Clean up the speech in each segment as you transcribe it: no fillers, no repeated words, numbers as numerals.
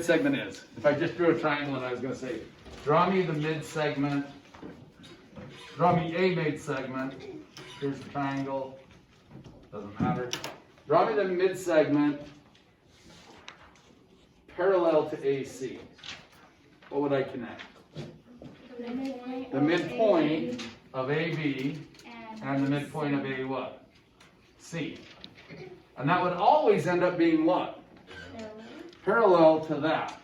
Segment is. If I just drew a triangle and I was going to say, draw me the mid segment, draw me a mid segment. Here's the triangle. Doesn't matter. Draw me the mid segment parallel to AC. What would I connect? The midpoint of AB and the midpoint of A what? C. And that would always end up being what? Parallel to that.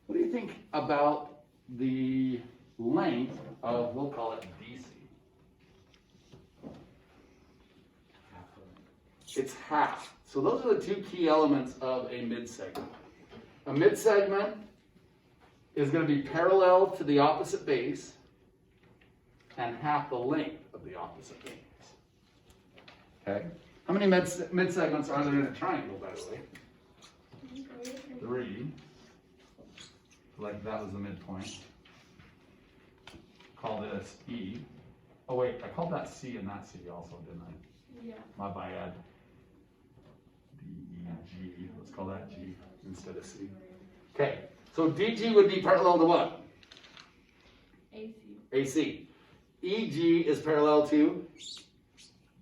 What do you think about the length of, we'll call it DC? It's half. So those are the two key elements of a mid-segment. A mid-segment is going to be parallel to the opposite base and half the length of the opposite base. Okay? How many mid-segments are there in a triangle, by the way? 3. Like that was the midpoint. Call this E. Oh wait, I called that C and that C also, didn't I? Yeah. My bad. D, E, G. Let's call that G instead of C. Okay, so DG would be parallel to what? AC. AC. EG is parallel to?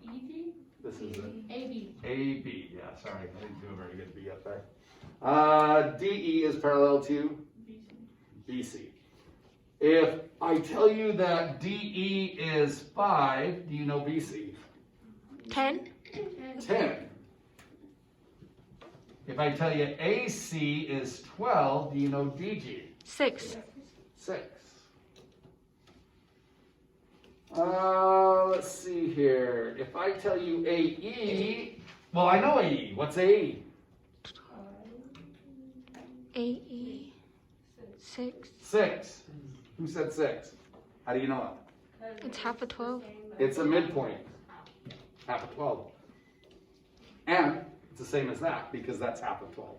EG? This is it. AB. AB, yeah, sorry, I didn't do a very good B up there. DE is parallel to? BC. If I tell you that DE is 5, do you know BC? 10. 10. If I tell you AC is 12, do you know DG? 6. 6. Let's see here. If I tell you AE, well, I know AE. What's AE? AE. 6. 6. Who said 6? How do you know It's half of 12. it? It's a midpoint. Half of 12. And it's the same as that because that's half of 12.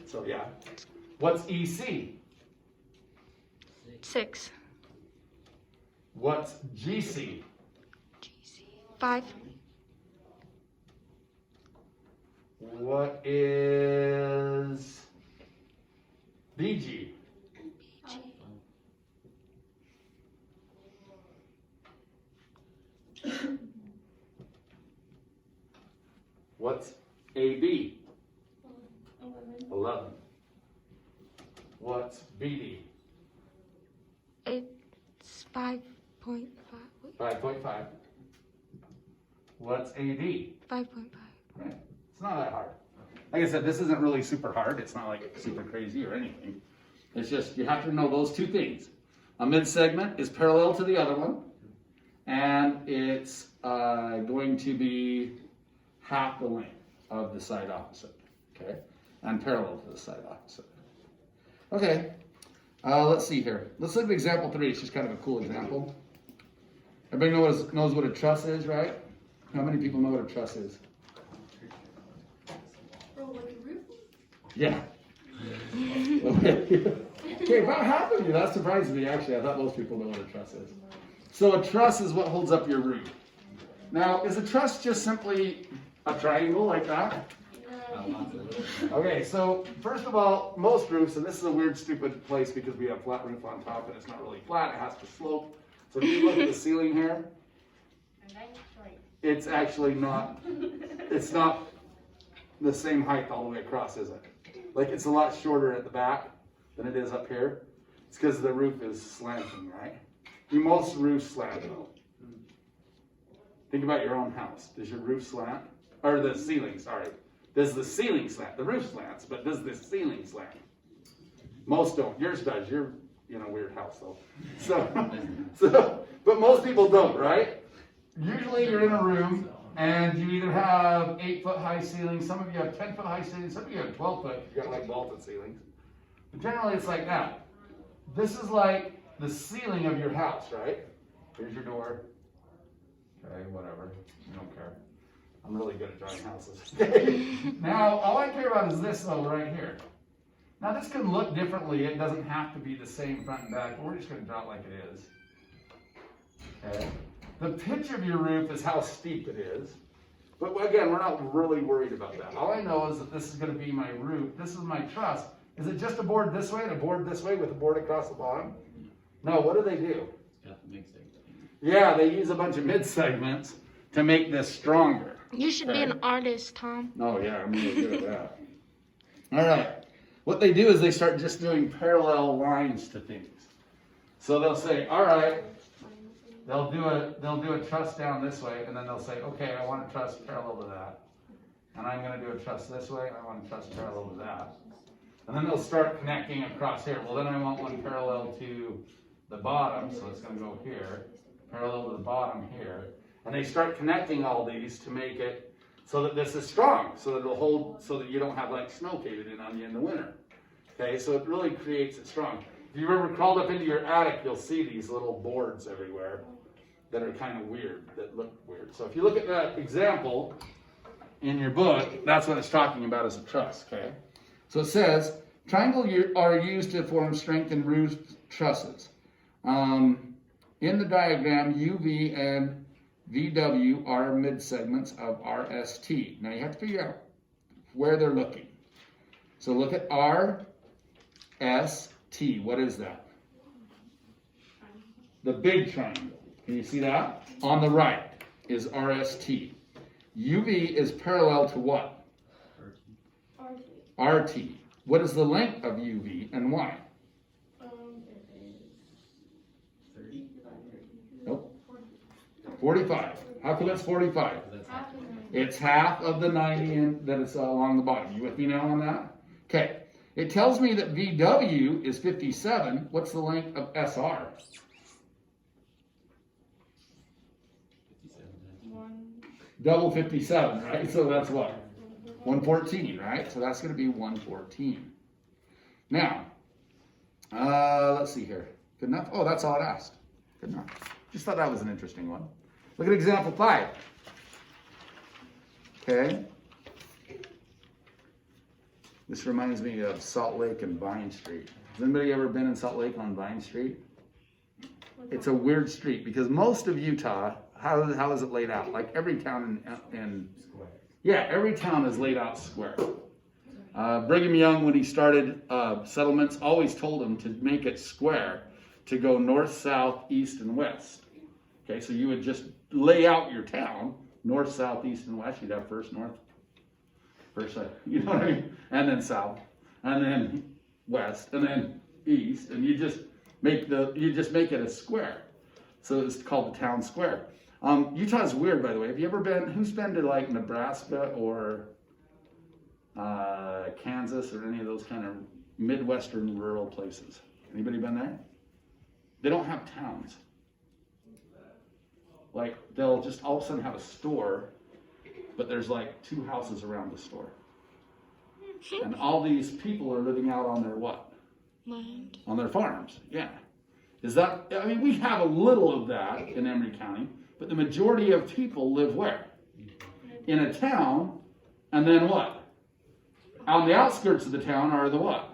So yeah. What's EC? 6. What's GC? 5. What is BG? What's AB? 11. What's BD? It's 5.5. 5.5. What's AD? 5.5. Right. It's not that hard. Like I said, this isn't really super hard. It's not like super crazy or anything. It's just you have to know those two things. A mid-segment is parallel to the other one, and it's going to be half the length of the side opposite, okay? And parallel to the side opposite. Okay, let's see here. Let's look at example 3. It's just kind of a cool example. Everybody knows what a truss is, right? How many people know what a truss is? Yeah. Okay, about half of you. That surprised me, actually. I thought most people know what a truss is. So a truss is what holds up your roof. Now, is a truss just simply a triangle like that? Okay, so first of all, most roofs, and this is a weird, stupid place because we have flat roof on top and it's not really flat, it has to slope. So if you look at the ceiling here, it's actually not, it's not the same height all the way across, is it? Like it's a lot shorter at the back than it is up here. It's because the roof is slanting, right? Most roofs slant though. Think about your own house. Does your roof slant? Or the ceiling, sorry. Does the ceiling slant? The roof slants, but does the ceiling slant? Most don't. Yours does. You're in a weird house though. So, but most people don't, right? Usually you're in a room and you either have 8-foot high ceilings, some of you have 10-foot high ceilings, some of you have 12-foot, you got like vaulted ceilings. But generally it's like that. This is like the ceiling of your house, right? Here's your door. Okay, whatever. You don't care. I'm really good at drawing houses. Now, all I care about is this though, right here. Now this can look differently. It doesn't have to be the same front and back. We're just going to draw it like it is. Okay. The pitch of your roof is how steep it is. But again, we're not really worried about that. All I know is that this is going to be my roof. This is my truss. Is it just a board this way and a board this way with a board across the bottom? No, what do? Got the mixed segment. Yeah, they use a bunch of mid segments to make this stronger. You should be an artist, Tom. Oh yeah, I'm really good at that. All right. What they do is they start just doing parallel lines to things. So they'll say, all right, they'll do a truss down this way, and then they'll say, okay, I want a truss parallel to that. And I'm going to do a truss this way, and I want a truss parallel to that. And then they'll start connecting across here. Well, then I want one parallel to the bottom, so it's going to go here, parallel to the bottom here. And they start connecting all these to make it so that this is strong, so that it'll hold, so that you don't have like snow caving in on you in the winter. Okay, so it really creates it strong. If you've ever crawled up into your attic, you'll see these little boards everywhere that are kind of weird, that look weird. So if you look at that example in your book, that's what it's talking about as a truss, okay? So it says, triangles are used to form strengthened roof trusses. In the diagram, UV and VW are mid-segments of RST. Now you have to figure out where they're looking. So look at RST. What is that? The big triangle. Can you see that? On the right is RST. UV is parallel to what? RT. What is the length of UV and why? 30? Nope. 45. How come it's 45? That's Half of them. It's half of the 90 that is along the bottom. You with me now on that? Okay. It tells me that VW is 57. What's the length of SR? 57. One. Double 57, right? So that's what? 114, right? So that's going to be 114. Now, let's see here. Good enough? Oh, that's all it asked. Good enough. Just thought that was an interesting one. Look at example 5. Okay. This reminds me of Salt Lake and Vine Street. Has anybody ever been in Salt Lake on Vine Street? It's a weird street because most of Utah, how is it laid out? Like every town in yeah, every town is laid out square. Brigham Young, when he started settlements, always told them to make it square to go north, south, east, and west. Okay, so you would just lay out your town, north, south, east, and west. You'd have first north, first, you know what I mean? And then south, and then west, and then east, and you just make it a square. So it's called the town square. Utah's weird, by the way. Have you ever been, who's been to like Nebraska or Kansas or any of those kind of Midwestern rural places? Anybody been there? They don't have towns. Like, they'll just all of a sudden have a store, but there's like 2 houses around the store. And all these people are living out on their what? Land. On their farms, yeah. Is that, I mean, we have a little of that in Emery County, but the majority of people live where? In a town, and then what? On the outskirts of the town are the what?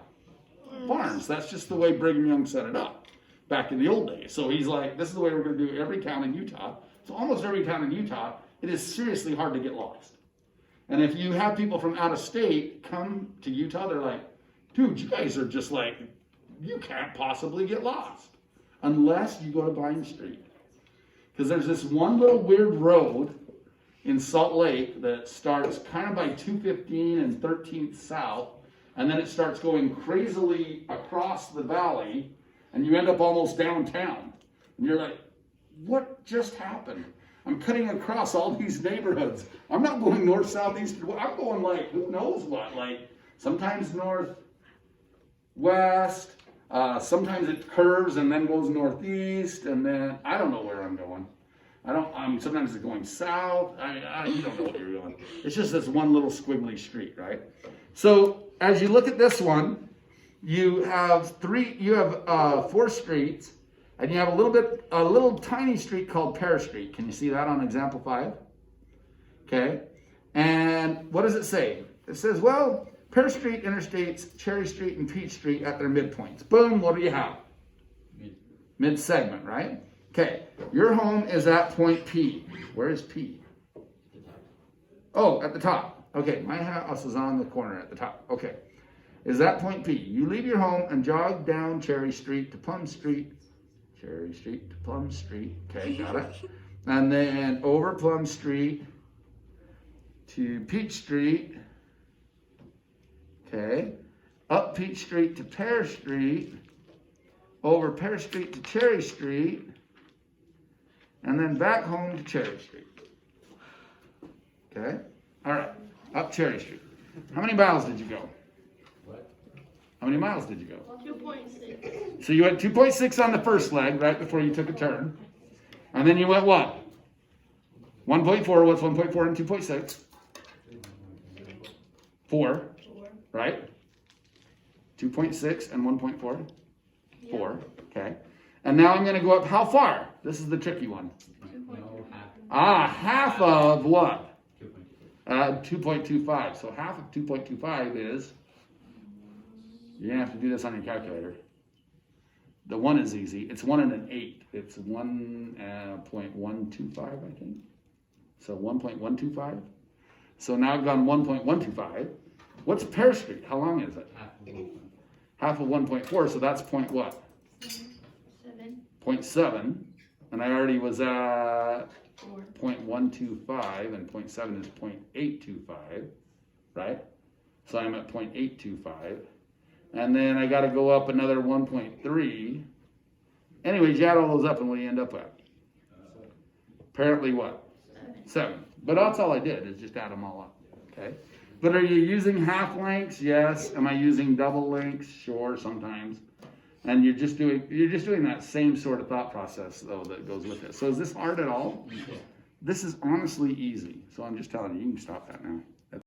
Farms. That's just the way Brigham Young set it up back in the old days. So he's like, this is the way we're going to do every town in Utah. So almost every town in Utah, it is seriously hard to get lost. And if you have people from out of state come to Utah, they're like, dude, you guys are just like, you can't possibly get lost unless you go to Vine Street. Because there's this one little weird road in Salt Lake that starts kind of by 215 and 13th South, and then it starts going crazily across the valley, and you end up almost downtown. And you're like, what just happened? I'm cutting across all these neighborhoods. I'm not going north, south, east. I'm going like, who knows what? Like, sometimes north, west. Sometimes it curves and then goes northeast, and then I don't know where I'm going. Sometimes it's going south. You don't know what you're going. It's just this one little squiggly street, right? So as you look at this one, you have 4 streets, and you have a little tiny street called Pear Street. Can you see that on example 5? Okay. And what does it say? It says, well, Pear Street interstates Cherry Street and Peach Street at their midpoints. Boom, what do you have? Mid-segment, right? Okay, your home is at point P. Where is P? Oh, at the top. Okay, my house is on the corner at the top. Okay. is at point P. You leave your home and jog down Cherry Street to Plum Street. Cherry Street to Plum Street. Okay, got it. And then over Plum Street to Peach Street. Okay. Up Peach Street to Pear Street. Over Pear Street to Cherry Street. And then back home to Cherry Street. Okay? All right. Up Cherry Street. How many miles did you go? What? How many miles did you go? 2.6. So you went 2.6 on the first leg, right before you took a turn. And then you went what? 1.4. What's 1.4 and 2.6? 4, right? 2.6 and 1.4? 4, okay. And now I'm going to go up how far? This is the tricky one. No, half. Half of what? 2.2. 2.25. So half of 2.25 is, you're going to have to do this on your calculator. The 1 is easy. It's 1 and an 8. It's 1.125, I think. So 1.125. So now I've gone 1.125. What's Pear Street? How long is it? Half of 1.1. Half of 1.4, so that's point what? 7. 0.7. And I already was at 4. 0.125, and 0.7 is 0.825, right? So I'm at 0.825. And then I got to go up another 1.3. Anyways, you add all those up, and what do you end up at? Apparently what? 7. But that's all I did, is just add them all up, okay? But are you using half lengths? Yes. Am I using double lengths? Sure, sometimes. And you're just doing that same sort of thought process, though, that goes with it. So is this hard at all? This is honestly easy. So I'm just telling you, you can stop that now.